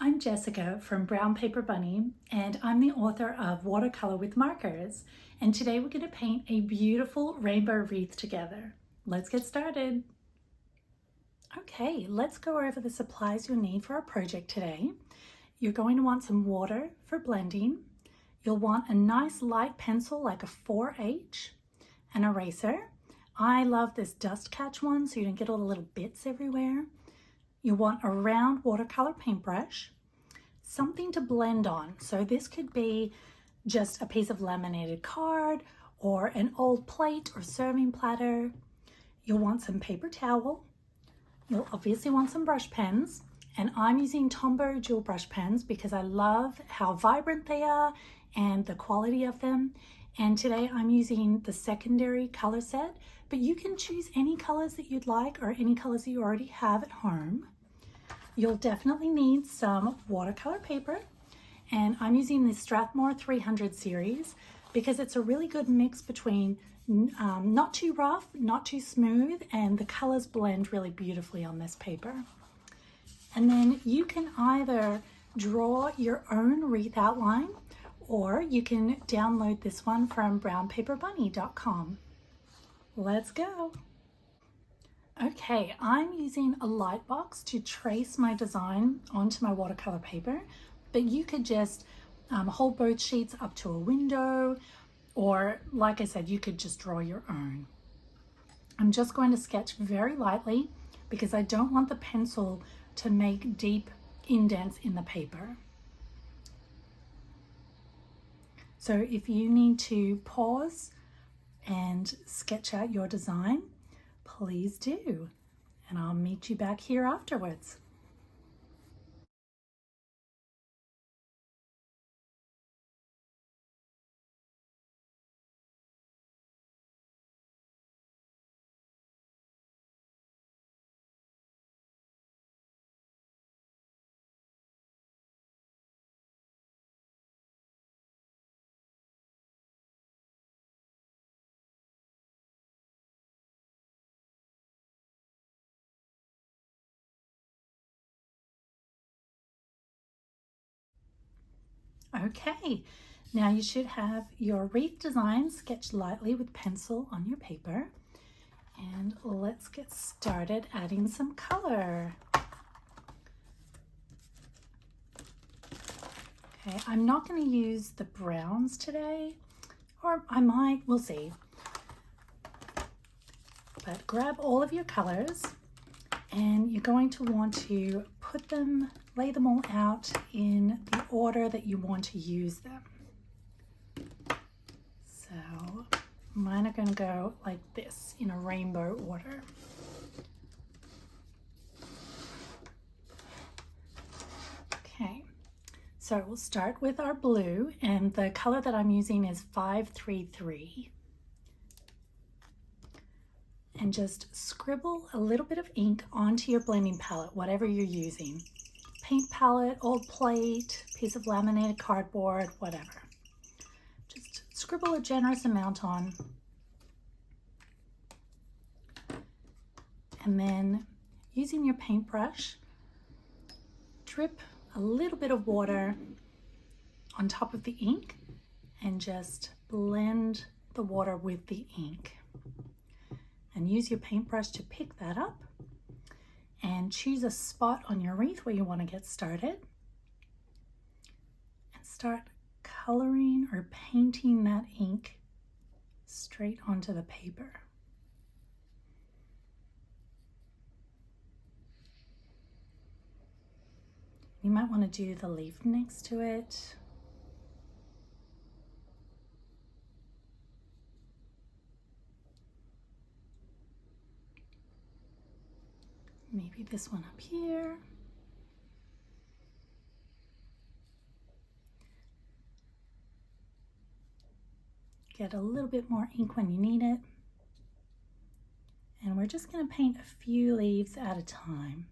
I'm Jessica from Brown Paper Bunny, and I'm the author of Watercolor with Markers. And today we're going to paint a beautiful rainbow wreath together. Let's get started. Okay, let's go over the supplies you'll need for our project today. You're going to want some water for blending. You'll want a nice light pencil like a 4H, an eraser. I love this dust catch one so you don't get all the little bits everywhere. You'll want a round watercolor paintbrush, something to blend on. So this could be just a piece of laminated card or an old plate or serving platter. You'll want some paper towel. You'll obviously want some brush pens, and I'm using Tombow dual brush pens because I love how vibrant they are and the quality of them. And today I'm using the secondary color set, but you can choose any colors that you'd like or any colors that you already have at home. You'll definitely need some watercolor paper, and I'm using the Strathmore 300 series because it's a really good mix between not too rough, not too smooth, and the colors blend really beautifully on this paper. And then you can either draw your own wreath outline or you can download this one from brownpaperbunny.com. Let's go. Okay, I'm using a light box to trace my design onto my watercolor paper, but you could just hold both sheets up to a window, or like I said, you could just draw your own. I'm just going to sketch very lightly because I don't want the pencil to make deep indents in the paper. So if you need to pause and sketch out your design, please do, and I'll meet you back here afterwards. Okay, now you should have your wreath design sketched lightly with pencil on your paper. And let's get started adding some color. Okay, I'm not going to use the browns today, or I might, we'll see. But grab all of your colors and you're going to want to put them, lay them all out in the order that you want to use them. So mine are going to go like this in a rainbow order. Okay, so we'll start with our blue, and the color that I'm using is 533. And just scribble a little bit of ink onto your blending palette, whatever you're using. Paint palette, old plate, piece of laminated cardboard, whatever. Just scribble a generous amount on. And then using your paintbrush, drip a little bit of water on top of the ink and just blend the water with the ink. And use your paintbrush to pick that up and choose a spot on your wreath where you want to get started and start coloring or painting that ink straight onto the paper. You might want to do the leaf next to it. Maybe this one up here. Get a little bit more ink when you need it. And we're just going to paint a few leaves at a time.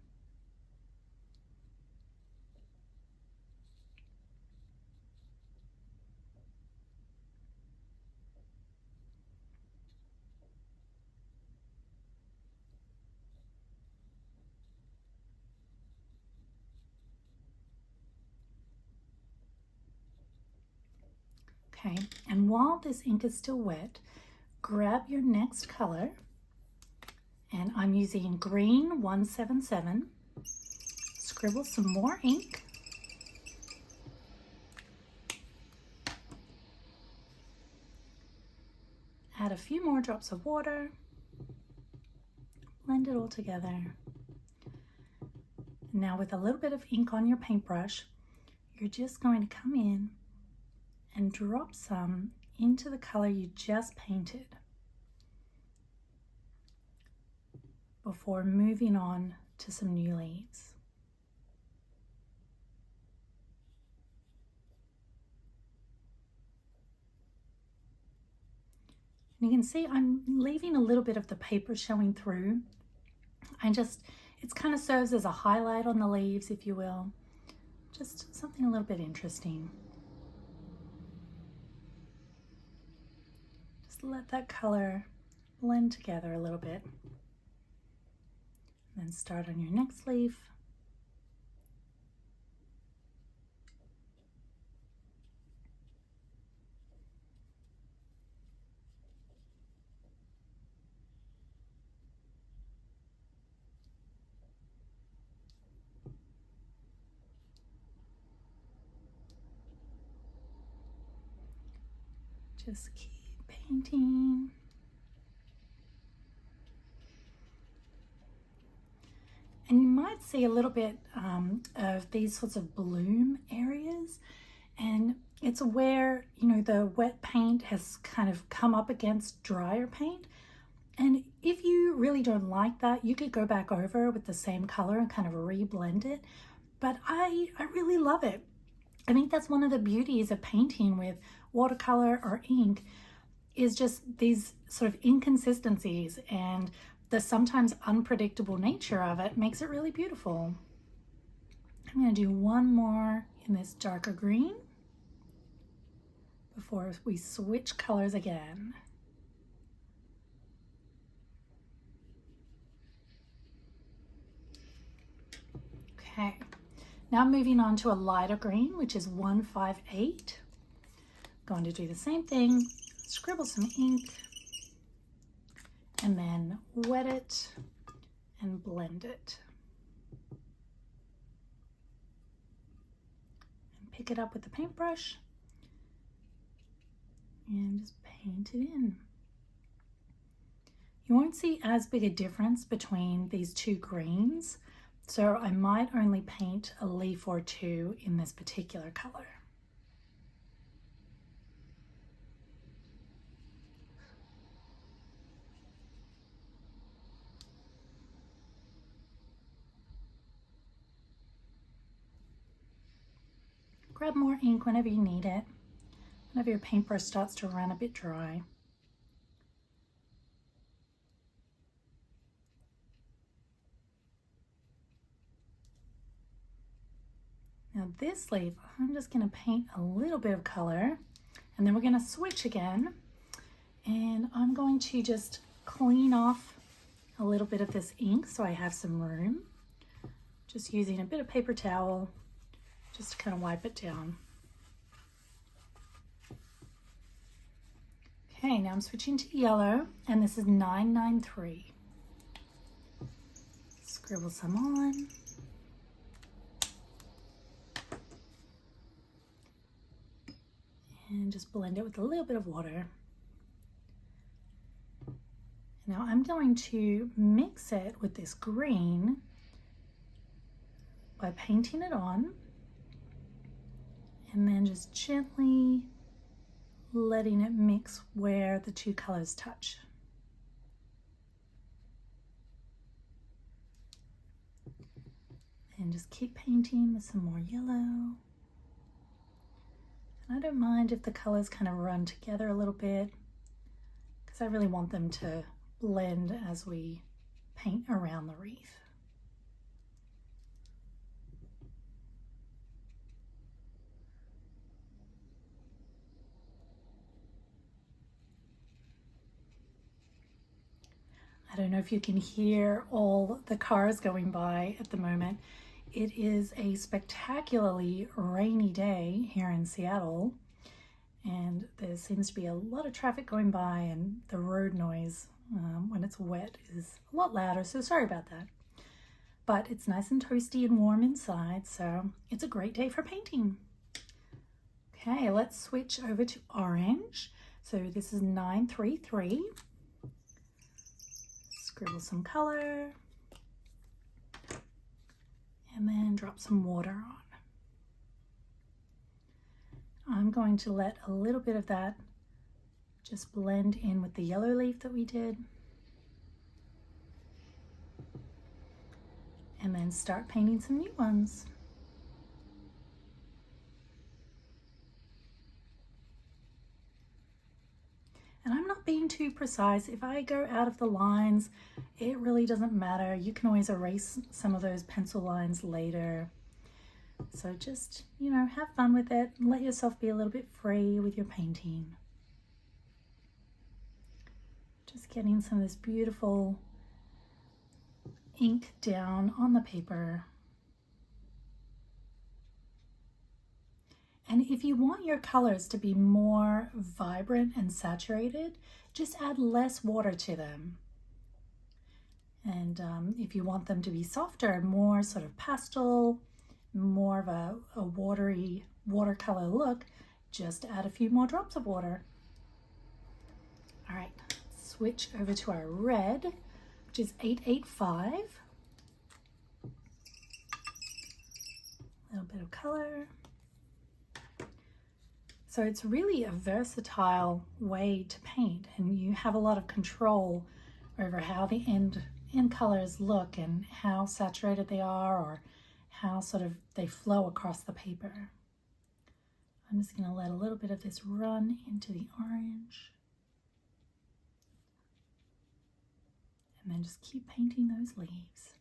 Okay, and while this ink is still wet, grab your next color, and I'm using green 177. Scribble some more ink. Add a few more drops of water. Blend it all together. Now with a little bit of ink on your paintbrush, you're just going to come in and drop some into the color you just painted before moving on to some new leaves. And you can see I'm leaving a little bit of the paper showing through. It kind of serves as a highlight on the leaves, if you will. Just something a little bit interesting. Just let that color blend together a little bit. And then start on your next leaf. Just keep painting. And you might see a little bit of these sorts of bloom areas, and it's where, you know, the wet paint has kind of come up against drier paint. And if you really don't like that, you could go back over with the same color and kind of re-blend it. But I really love it. I think that's one of the beauties of painting with watercolor or ink, is just these sort of inconsistencies, and the sometimes unpredictable nature of it makes it really beautiful. I'm going to do one more in this darker green before we switch colors again. Okay, now moving on to a lighter green, which is 158. Going to do the same thing, scribble some ink, and then wet it and blend it. And pick it up with the paintbrush and just paint it in. You won't see as big a difference between these two greens, so I might only paint a leaf or two in this particular color. Grab more ink whenever you need it, whenever your paintbrush starts to run a bit dry. Now this leaf, I'm just going to paint a little bit of color, and then we're going to switch again, and I'm going to just clean off a little bit of this ink so I have some room. Just using a bit of paper towel just to kind of wipe it down. Okay, now I'm switching to yellow, and this is 993. Scribble some on. And just blend it with a little bit of water. Now I'm going to mix it with this green by painting it on, and then just gently letting it mix where the two colors touch. And just keep painting with some more yellow. And I don't mind if the colors kind of run together a little bit, because I really want them to blend as we paint around the wreath. I don't know if you can hear all the cars going by at the moment. It is a spectacularly rainy day here in Seattle, and there seems to be a lot of traffic going by, and the road noise when it's wet is a lot louder, so sorry about that. But it's nice and toasty and warm inside, so it's a great day for painting. Okay, let's switch over to orange. So this is 933. Scribble some color and then drop some water on. I'm going to let a little bit of that just blend in with the yellow leaf that we did. And then start painting some new ones. And I'm not being too precise. If I go out of the lines, it really doesn't matter. You can always erase some of those pencil lines later. So just, you know, have fun with it and let yourself be a little bit free with your painting. Just getting some of this beautiful ink down on the paper. And if you want your colors to be more vibrant and saturated, just add less water to them. And if you want them to be softer and more sort of pastel, more of a watery watercolor look, just add a few more drops of water. All right, switch over to our red, which is 885. A little bit of color. So it's really a versatile way to paint, and you have a lot of control over how the end colors look and how saturated they are, or how sort of they flow across the paper. I'm just going to let a little bit of this run into the orange. And then just keep painting those leaves.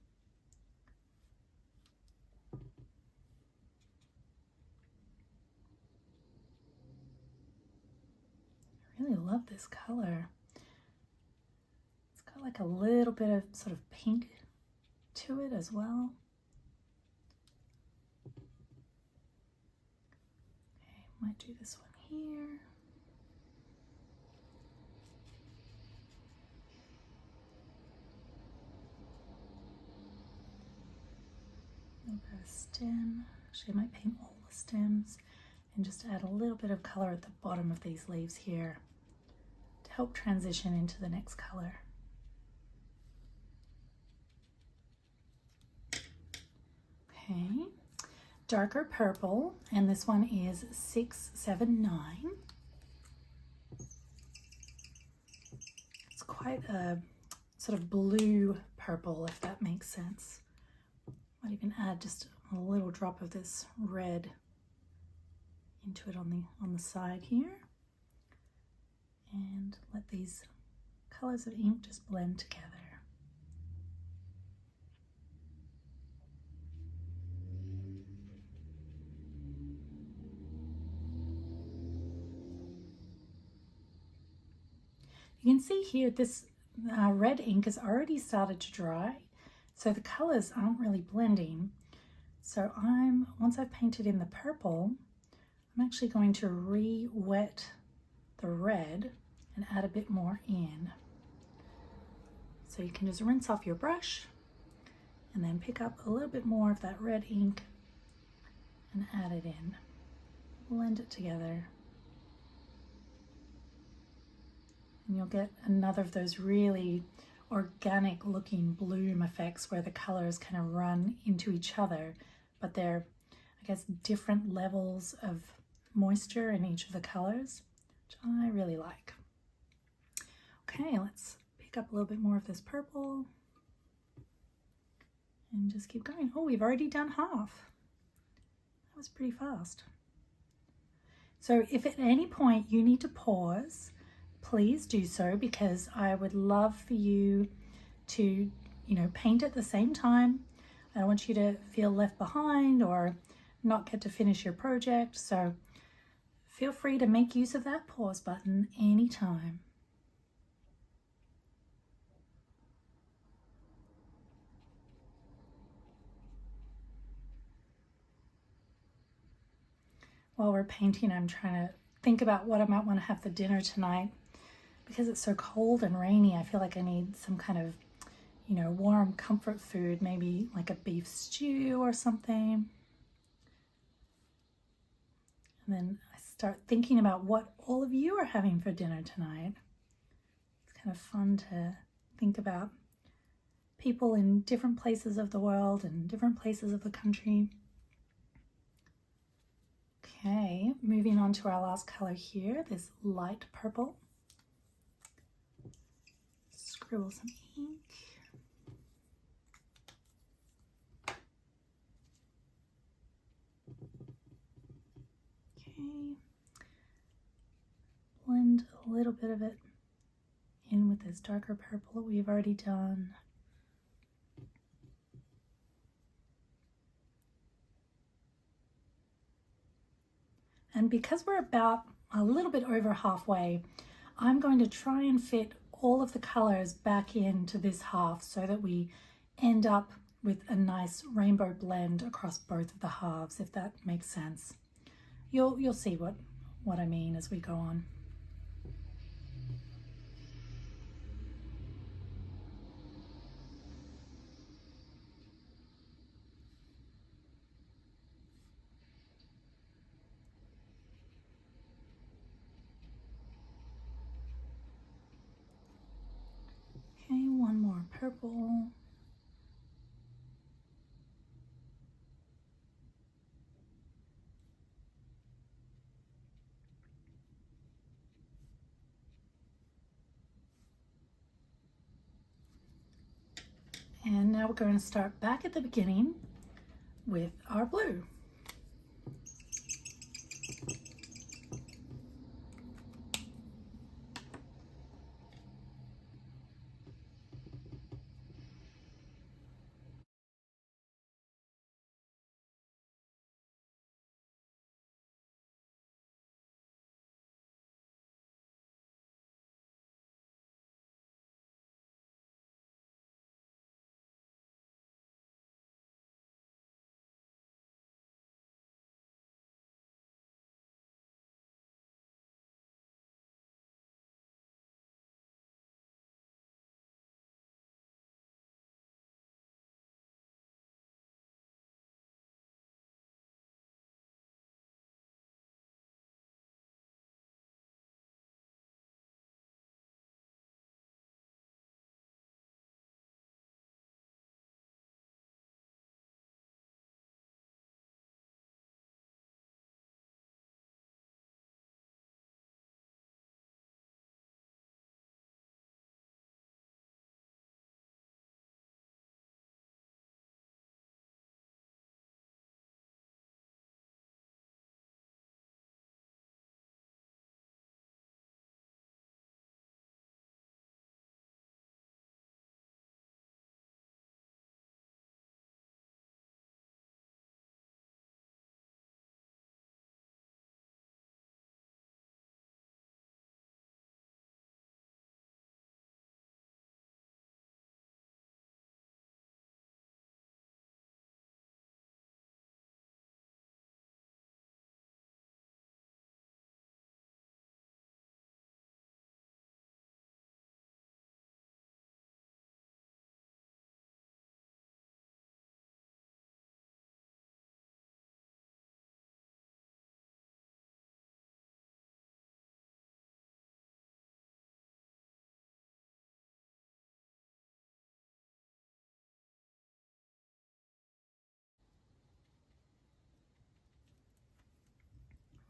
I really love this color. It's got like a little bit of sort of pink to it as well. Okay, might do this one here. A little bit of stem. Actually, I might paint all the stems and just add a little bit of color at the bottom of these leaves here to help transition into the next color. Okay, darker purple, and this one is 679. It's quite a sort of blue purple, if that makes sense. Might even add just a little drop of this red into it on the side here, and let these colors of ink just blend together. You can see here this red ink has already started to dry, so the colors aren't really blending. So once I've painted in the purple, I'm actually going to re-wet the red and add a bit more in. So you can just rinse off your brush and then pick up a little bit more of that red ink and add it in. Blend it together. And you'll get another of those really organic looking bloom effects where the colors kind of run into each other, but they're, I guess, different levels of moisture in each of the colors, which I really like. Okay, let's pick up a little bit more of this purple and just keep going. Oh, we've already done half. That was pretty fast. So if at any point you need to pause, please do so, because I would love for you to, you know, paint at the same time. I don't want you to feel left behind or not get to finish your project. So feel free to make use of that pause button anytime. While we're painting, I'm trying to think about what I might want to have for dinner tonight. Because it's so cold and rainy, I feel like I need some kind of, you know, warm comfort food, maybe like a beef stew or something. And then I start thinking about what all of you are having for dinner tonight. It's kind of fun to think about people in different places of the world and different places of the country. Okay, moving on to our last color here, this light purple. Scribble some ink. Okay, blend a little bit of it in with this darker purple that we've already done. And because we're about a little bit over halfway, I'm going to try and fit all of the colors back into this half so that we end up with a nice rainbow blend across both of the halves, if that makes sense. You'll see what I mean as we go on. Okay, one more purple. And now we're going to start back at the beginning with our blue.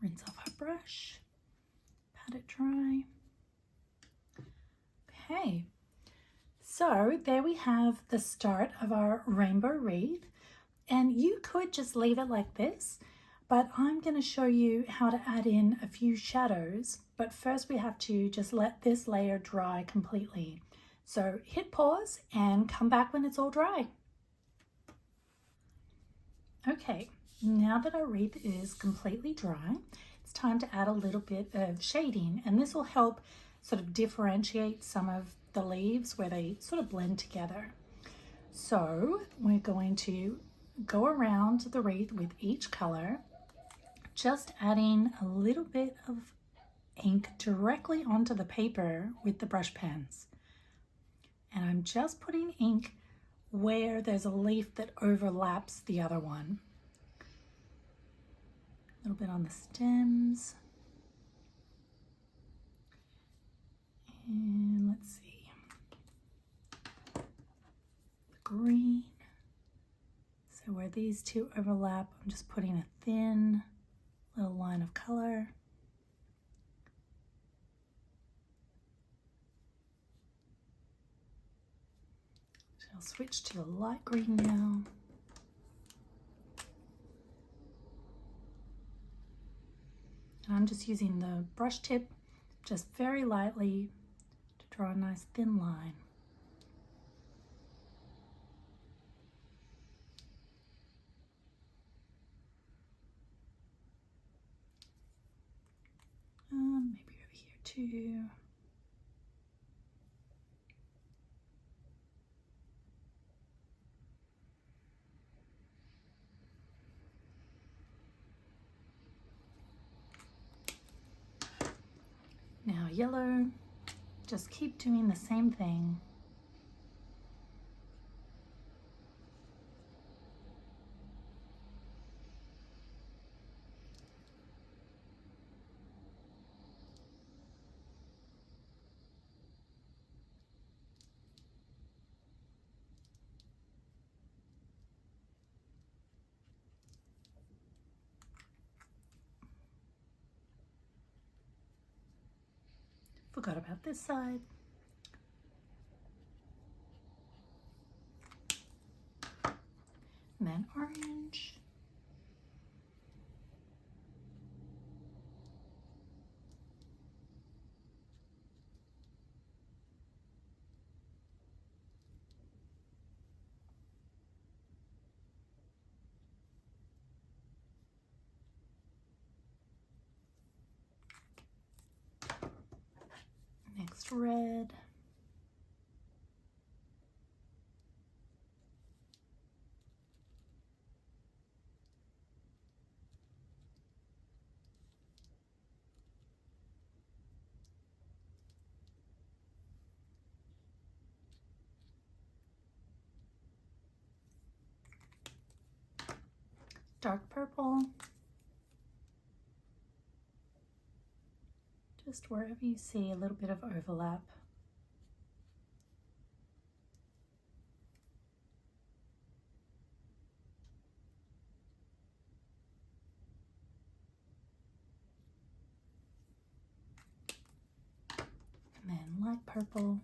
Rinse off our brush, pat it dry. Okay, so there we have the start of our rainbow wreath, and you could just leave it like this, but I'm going to show you how to add in a few shadows, but first we have to just let this layer dry completely. So hit pause and come back when it's all dry. Okay, now that our wreath is completely dry, it's time to add a little bit of shading, and this will help sort of differentiate some of the leaves where they sort of blend together. So we're going to go around the wreath with each color, just adding a little bit of ink directly onto the paper with the brush pens. And I'm just putting ink where there's a leaf that overlaps the other one. A little bit on the stems. And let's see, the green. So where these two overlap, I'm just putting a thin little line of color. So I'll switch to the light green now. And I'm just using the brush tip just very lightly to draw a nice thin line. Maybe over here too. Now yellow, just keep doing the same thing. Forgot about this side. And then orange. Next red. Dark purple. Just wherever you see a little bit of overlap. And then light purple.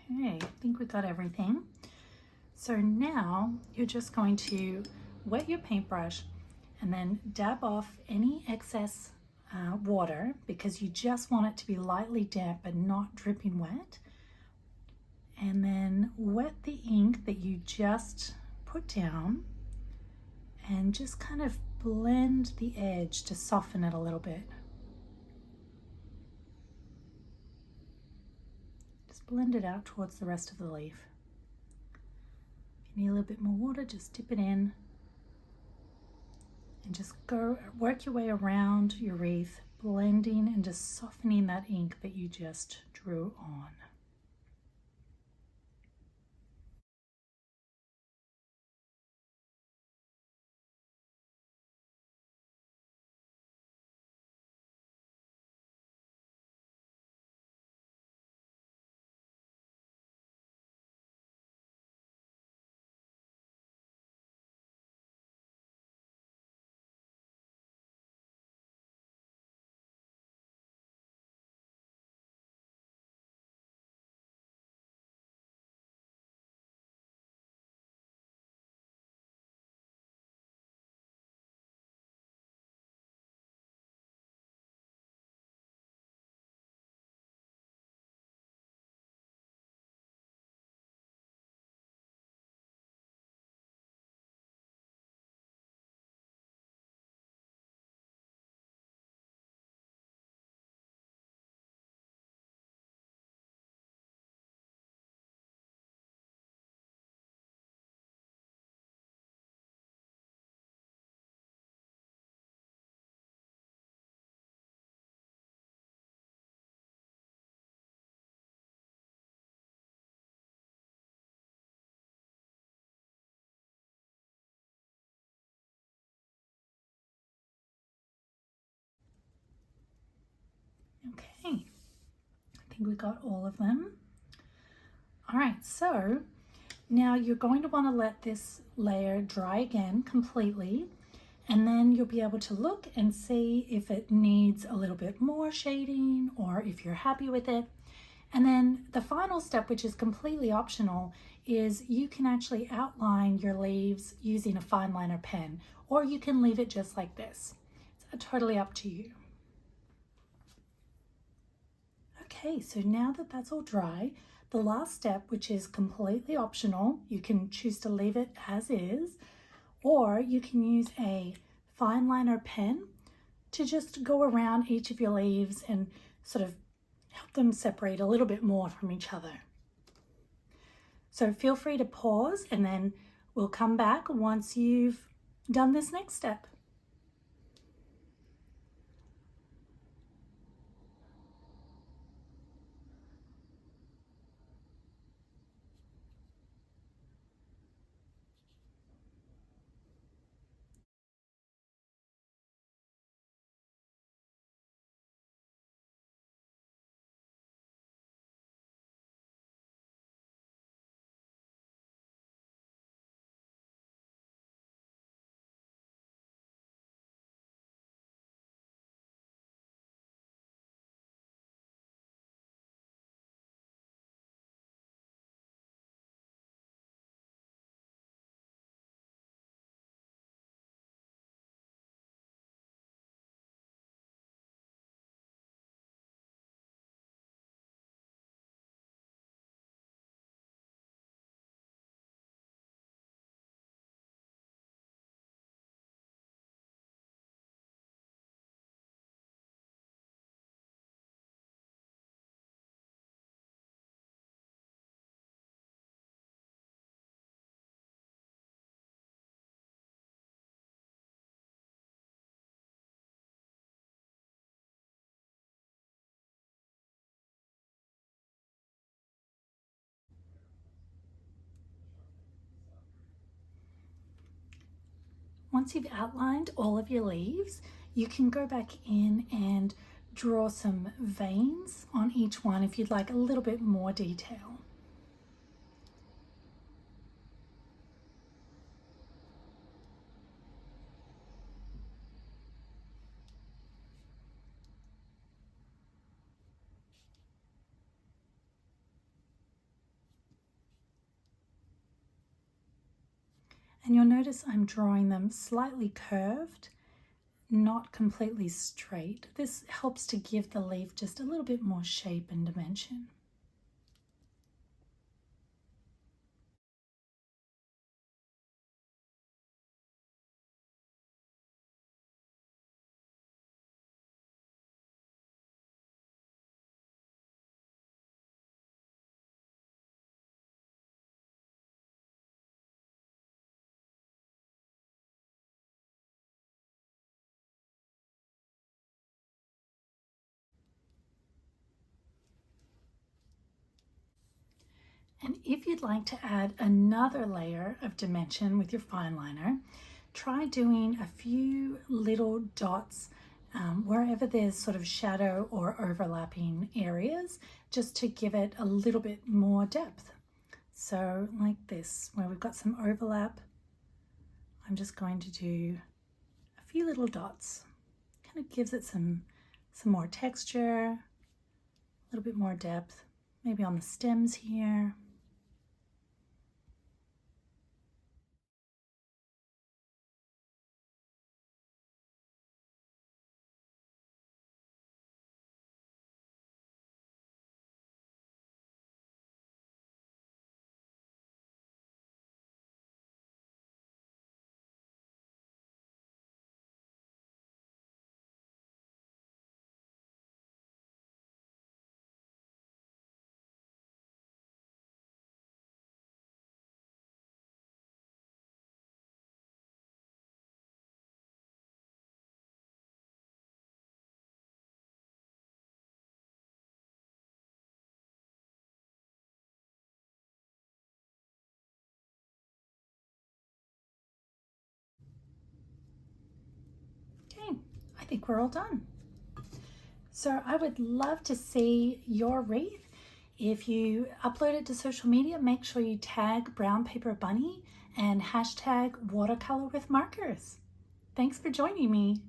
Okay, I think we got everything. So now you're just going to wet your paintbrush and then dab off any excess water, because you just want it to be lightly damp but not dripping wet. And then wet the ink that you just put down and just kind of blend the edge to soften it a little bit. Just blend it out towards the rest of the leaf. If you need a little bit more water, just dip it in and just go work your way around your wreath, blending and just softening that ink that you just drew on. think we got all of them. All right, so now you're going to want to let this layer dry again completely, and then you'll be able to look and see if it needs a little bit more shading or if you're happy with it. And then the final step, which is completely optional, is you can actually outline your leaves using a fine liner pen, or you can leave it just like this. It's totally up to you. Okay, so now that that's all dry, the last step, which is completely optional, you can choose to leave it as is, or you can use a fine liner pen to just go around each of your leaves and sort of help them separate a little bit more from each other. So feel free to pause, and then we'll come back once you've done this next step. Once you've outlined all of your leaves, you can go back in and draw some veins on each one if you'd like a little bit more detail. And you'll notice I'm drawing them slightly curved, not completely straight. This helps to give the leaf just a little bit more shape and dimension. And if you'd like to add another layer of dimension with your fine liner, try doing a few little dots wherever there's sort of shadow or overlapping areas, just to give it a little bit more depth. So like this, where we've got some overlap, I'm just going to do a few little dots. Kind of gives it some more texture, a little bit more depth, maybe on the stems here. Okay, I think we're all done. So I would love to see your wreath. If you upload it to social media, make sure you tag Brown Paper Bunny and hashtag watercolor with markers. Thanks for joining me.